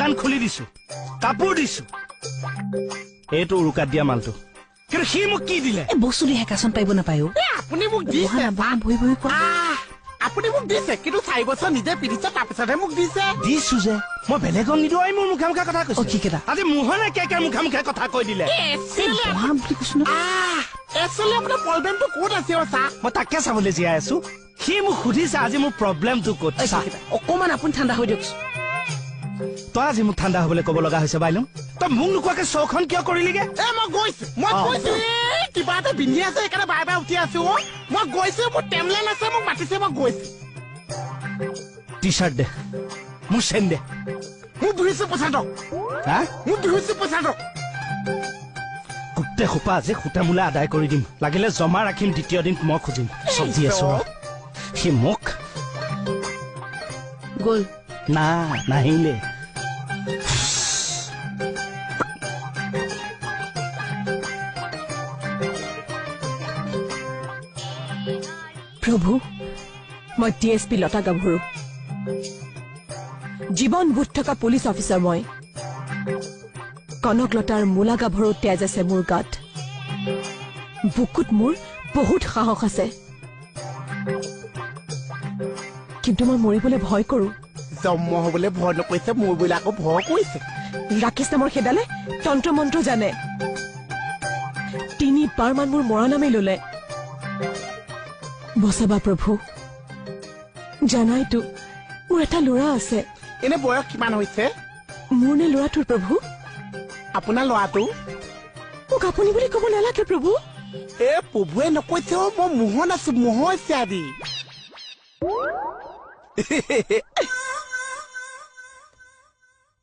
দোকান খুলি দিছো, কাপোৰ দিছো, এইটো উৰুকাত দিয়া মালটো। কিন্তু সি মোক কি দিলে? বস্তু দি হেকাচন পাৰিব নাপায়। আপুনি মোক দিছে, ভৰি ভৰি কোৱা। আপুনি মোক দিছে, কিন্তু 4 বছৰ নিজে পিন্ধিছে, তাৰপিছতহে মোক দিছে। দিছো যে মই বেলেগক নিদিওঁ, মোৰ মুখে মুখে কথা কৈছো। কি কেইটা আজি মোহনে কে মুখে মুখে কথা কৈ দিলে। বুলি কৈছো ন। একচুৱেলি আপোনাৰ প্ৰব্লেমটো ক'ত আছে চা? মই তাকে চাবলৈ জীয়াই আছো। সি মোক সুধিছে আজি মোৰ প্ৰব্লেমটো ক'ত। অকমান আপুনি ঠাণ্ডা হৈ দিয়ক। তই আজি মোক ঠাণ্ডা হবলৈ ক'ব লগা হৈছে বাইলম। তই মোক নোকোৱাকে চৌখন কিয় কৰিলিগে? মই গৈছো কিবা এটা বিন্ধি আছে সেইকাৰণে বাৰে বাৰে উঠি আছো। মই গৈছো, মোৰ টেমলেন আছে, মোক মাতিছে, মই গৈছো। টি চাৰ্ট দে, মোৰ চেন দে। মোক 250 টকা। মোক 250 টকা। গোটেই সোপা আজি সূতা মূলা আদায় কৰি দিম, লাগিলে জমা ৰাখিম, দ্বিতীয় দিন মই খুজিম। চব্জি আছো সি মোক গ'ল না নাহিলে। প্ৰভু, মই DSP লতা গাভৰু, জীৱন বোধ থকা পুলিচ অফিচাৰ। মই কনকলতাৰ মূলা গাভৰু তেজ আছে মোৰ গাত। বুকুত মোৰ বহুত সাহস আছে, কিন্তু মই মৰিবলৈ ভয় কৰো। জন্ম হবলৈ ভয় নকৰিছে, মৰিবলৈ আকৌ ভয় কৰিছে। ৰাকেশ নামৰ সেইডালে তন্ত্ৰ মন্ত্ৰ জানে। 3 বাৰমান মোৰ মৰা নামেই ললে। বচাবা প্ৰভু, জানাইতো মোৰ এটা ল'ৰা আছে। এনে বয়স কিমান হৈছে? মোৰ নে ল'ৰাটোৰ প্ৰভু? আপোনাৰ ল'ৰাটো? মোক আপুনি বুলি ক'ব নালাগে প্ৰভু। প্ৰভুৱে নকৈছে, মই মোহন আছো, মোহ আছে আদি।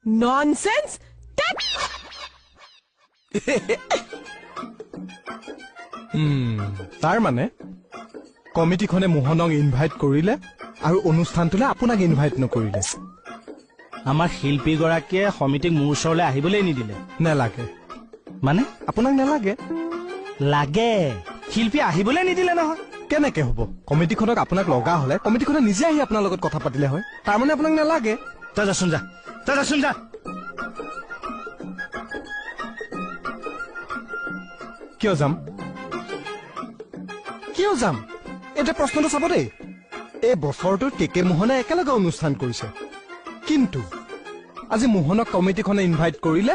ননচেন্স! তাৰ মানে কমিটিখনে মোহনক ইনভাইট কৰিলে আৰু অনুষ্ঠানটোলৈ আপোনাক ইনভাইট নকৰিলে। আমাৰ শিল্পীগৰাকীয়ে সমিতিক মোৰ ওচৰলৈ আহিবলৈ নিদিলে। নেলাগে মানে আপোনাক নেলাগে? লাগে, শিল্পী আহিবলৈ নিদিলে নহয়। কেনেকে হ'ব? কমিটিখনক আপোনাক লগা হলে কমিটিখনে নিজে আহি আপোনাৰ লগত কথা পাতিলে হয়। তাৰমানে আপোনাক নেলাগে? তই যাচোন যা, তই যাচোন যা। কিয় যাম? কিয় যাম? এতিয়া প্ৰশ্নটো চাব দেই। এই বছৰটোত কেকে মোহনে একেলগে অনুষ্ঠান কৰিছে, কিন্তু আজি মোহনক কমিটিখনে ইনভাইট কৰিলে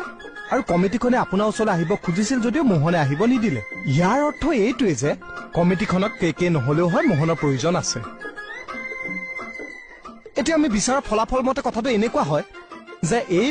আৰু কমিটিখনে আপোনাৰ ওচৰলৈ আহিব খুজিছিল যদিও মোহনে আহিব নিদিলে। ইয়াৰ অৰ্থ এইটোৱে যে কমিটিখনক কেকে নহলেও হয়, মোহনৰ প্ৰয়োজন আছে। এতিয়া আমি বিচৰা ফলাফল মতে কথাটো এনেকুৱা হয় যে এই